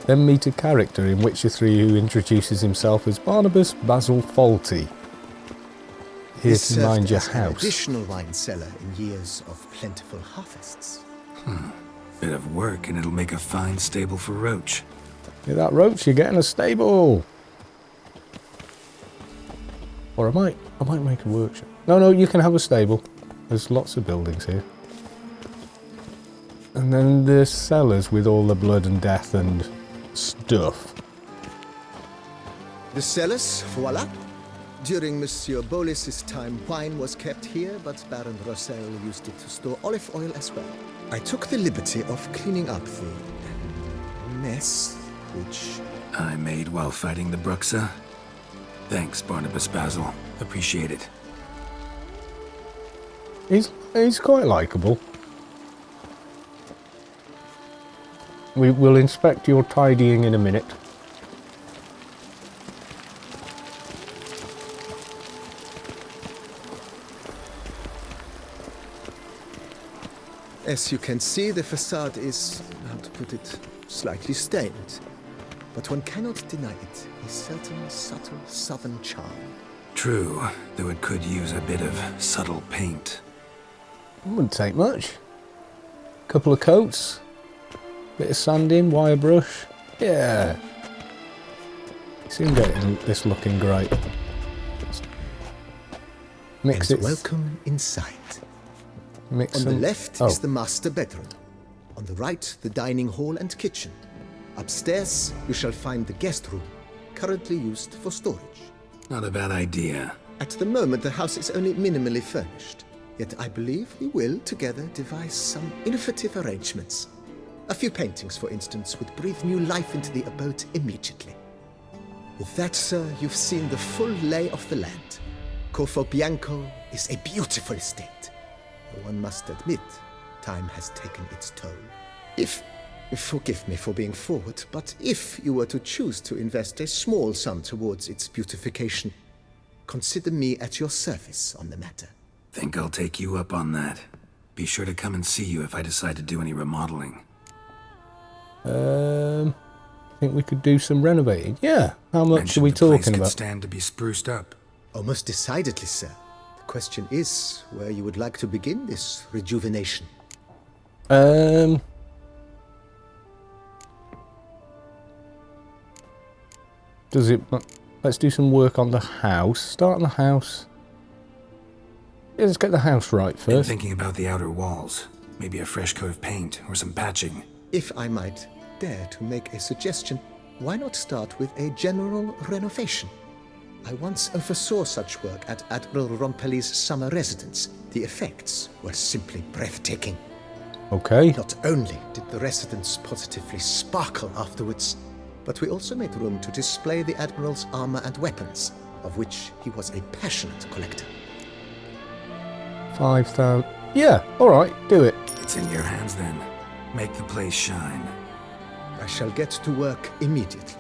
Then meet a character in Witcher 3 who introduces himself as Barnabas Basil Fawlty. Here to mind your house. An additional wine cellar in years of plentiful harvests. Bit of work and it'll make a fine stable for Roach. Get that Roach, you're getting a stable. Or I might make a workshop. No, you can have a stable. There's lots of buildings here. And then there's cellars with all the blood and death and stuff. The cellars, voila. During Monsieur Bolis's time, wine was kept here, but Baron Rossel used it to store olive oil as well. I took the liberty of cleaning up the mess, which I made while fighting the Bruxa. Thanks, Barnabas Basil. Appreciate it. He's quite likeable. We will inspect your tidying in a minute. As you can see, the facade is, how to put it, slightly stained. But one cannot deny it, a certain subtle southern charm. True, though it could use a bit of subtle paint. Wouldn't take much. Couple of coats, bit of sanding, wire brush. Yeah. Soon get this looking great. Mix And it. welcome inside. Mix On the some- left oh. is the master bedroom. On the right, the dining hall and kitchen. Upstairs, you shall find the guest room, currently used for storage. Not a bad idea. At the moment, the house is only minimally furnished. Yet I believe we will, together, devise some innovative arrangements. A few paintings, for instance, would breathe new life into the abode immediately. With that, sir, you've seen the full lay of the land. Corvo Bianco is a beautiful estate. Though one must admit, time has taken its toll. Forgive me for being forward, but if you were to choose to invest a small sum towards its beautification, consider me at your service on the matter. Think I'll take you up on that. Be sure to come and see you if I decide to do any remodeling. I think we could do some renovating. Yeah. How much Mentioned are we the place talking could about? stand to be spruced up. Oh, most decidedly, sir. The question is where you would like to begin this rejuvenation. Does it? Let's do some work on the house. Start on the house. Yeah, let's get the house right Been first. thinking about the outer walls. Maybe a fresh coat of paint or some patching. If I might dare to make a suggestion, why not start with a general renovation? I once oversaw such work at Admiral Rompelli's summer residence. The effects were simply breathtaking. Okay. Not only did the residence positively sparkle afterwards, but we also made room to display the Admiral's armor and weapons, of which he was a passionate collector. 5,000. Yeah. All right. Do it. It's in your hands then. Make the place shine. I shall get to work immediately.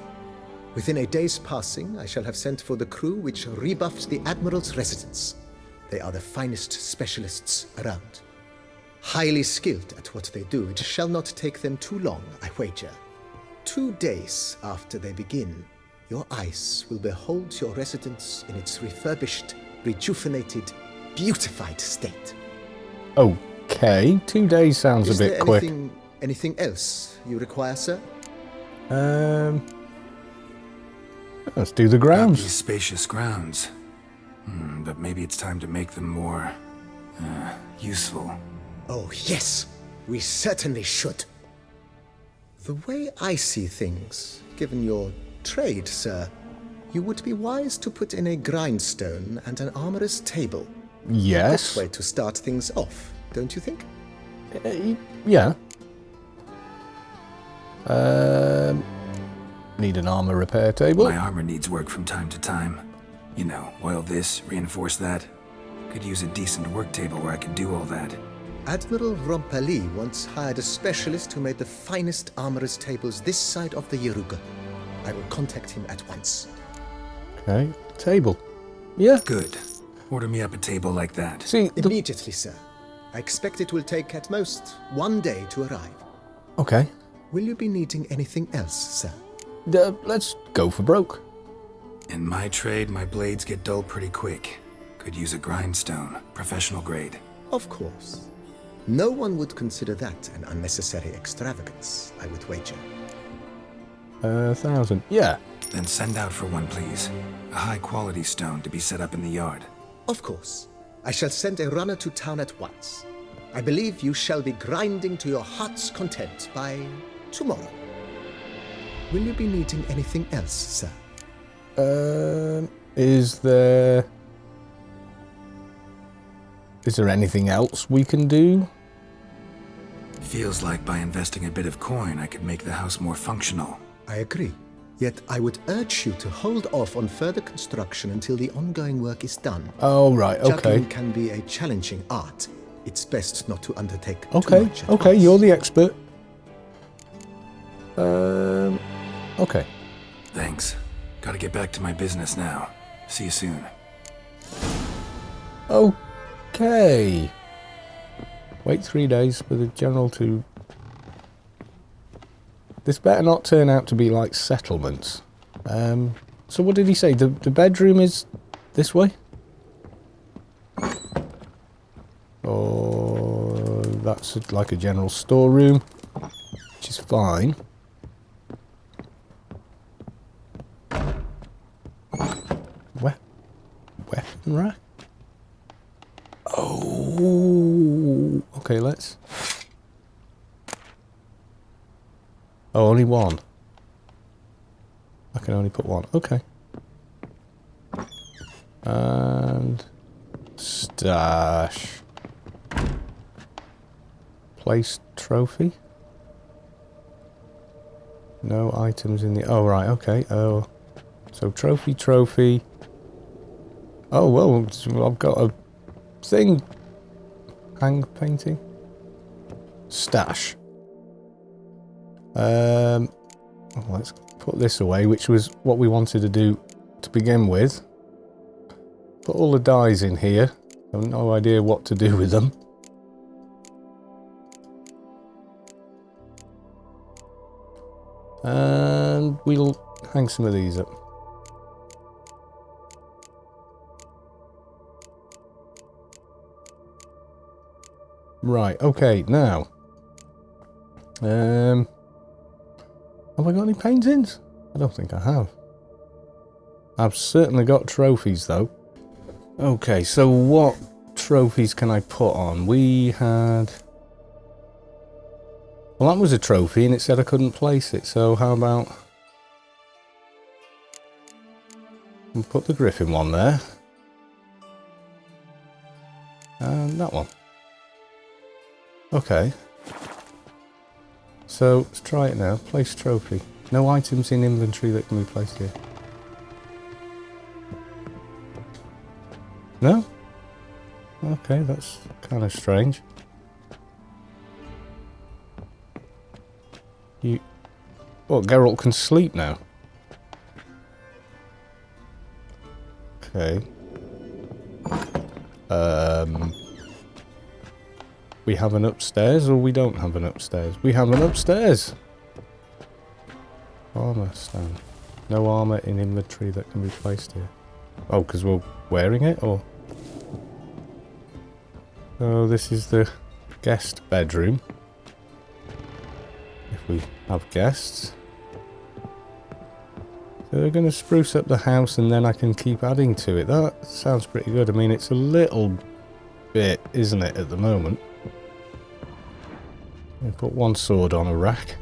Within a day's passing, I shall have sent for the crew which rebuffed the Admiral's residence. They are the finest specialists around. Highly skilled at what they do, it shall not take them too long, I wager. 2 days after they begin, your eyes will behold your residence in its refurbished, rejuvenated, beautified state. Okay. 2 days sounds Is a bit there quick. anything else you require, sir? Let's do the Got grounds. these spacious grounds. But maybe it's time to make them more... useful. Oh, yes, we certainly should. The way I see things, given your trade, sir, you would be wise to put in a grindstone and an armorer's table. Yes. Way to start things off, don't you think? Yeah. Need an armor repair table. My armor needs work from time to time. You know, oil this, reinforce that. Could use a decent work table where I could do all that. Admiral Rompelli once hired a specialist who made the finest armorer's tables this side of the Yaruga. I will contact him at once. Okay. Table. Yeah. Good. Order me up a table like that. See. Immediately, sir. I expect it will take at most 1 day to arrive. Okay. Will you be needing anything else, sir? Let's go for broke. In my trade, my blades get dull pretty quick. Could use a grindstone, professional grade. Of course. No one would consider that an unnecessary extravagance, I would wager. 1,000. Yeah. Then send out for one, please. A high-quality stone to be set up in the yard. Of course. I shall send a runner to town at once. I believe you shall be grinding to your heart's content by tomorrow. Will you be needing anything else, sir? Is there anything else we can do? Feels like by investing a bit of coin, I could make the house more functional. I agree. Yet I would urge you to hold off on further construction until the ongoing work is done. Oh, right, okay. Juggling can be a challenging art. It's best not to undertake too Okay, much at okay, once. you're the expert. Okay. Thanks. Gotta get back to my business now. See you soon. Okay. Wait 3 days for the general to... This better not turn out to be like settlements. So what did he say? The bedroom is this way? Or that's like a general storeroom, which is fine. Weapon rack? Oh, okay, let's... Oh, only one. I can only put one. Okay. And... Stash. Place trophy? No items in the... Oh, right, okay. Oh, so trophy. Oh, well, I've got a thing. Hang painting. Stash. Let's put this away, which was what we wanted to do to begin with. Put all the dies in here. I have no idea what to do with them. And we'll hang some of these up. Right, okay, now. Have I got any paintings? I don't think I have. I've certainly got trophies though. Okay, so what trophies can I put on? We had... Well, that was a trophy and it said I couldn't place it, so how about... We'll put the griffin one there. And that one. Okay. So, let's try it now. Place trophy. No items in inventory that can be placed here. No? Okay, that's kind of strange. What, Geralt can sleep now? Okay. We have an upstairs, or we don't have an upstairs? We have an upstairs! Armour stand. No armour in inventory that can be placed here. Oh, because we're wearing it, or? Oh, this is the guest bedroom. If we have guests. So they're going to spruce up the house and then I can keep adding to it. That sounds pretty good. I mean, it's a little bit, isn't it, at the moment? I put one sword on a rack.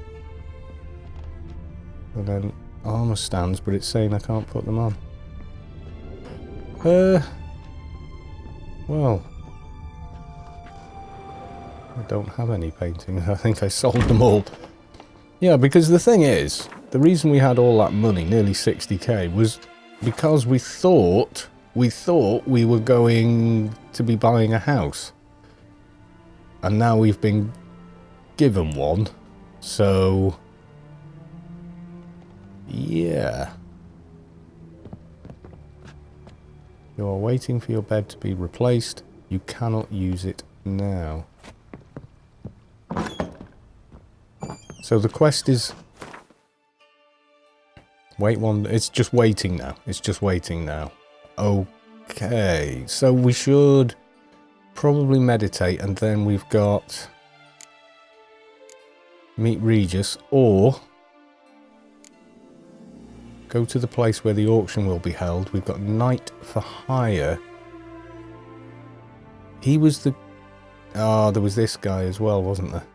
And then armour stands, but it's saying I can't put them on. Well, I don't have any paintings. I think I sold them all. Yeah, because the thing is, the reason we had all that money, nearly 60k, was because we thought we were going to be buying a house. And now we've been given one. So, yeah. You are waiting for your bed to be replaced. You cannot use it now. So the quest is... Wait one... It's just waiting now. It's just waiting now. Okay. So we should probably meditate, and then we've got... Meet Regis, or... Go to the place where the auction will be held. We've got Knight for Hire. He was the... Ah, there was this guy as well, wasn't there?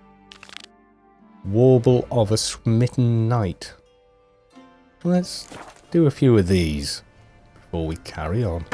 Warble of a Smitten Knight. Let's do a few of these before we carry on.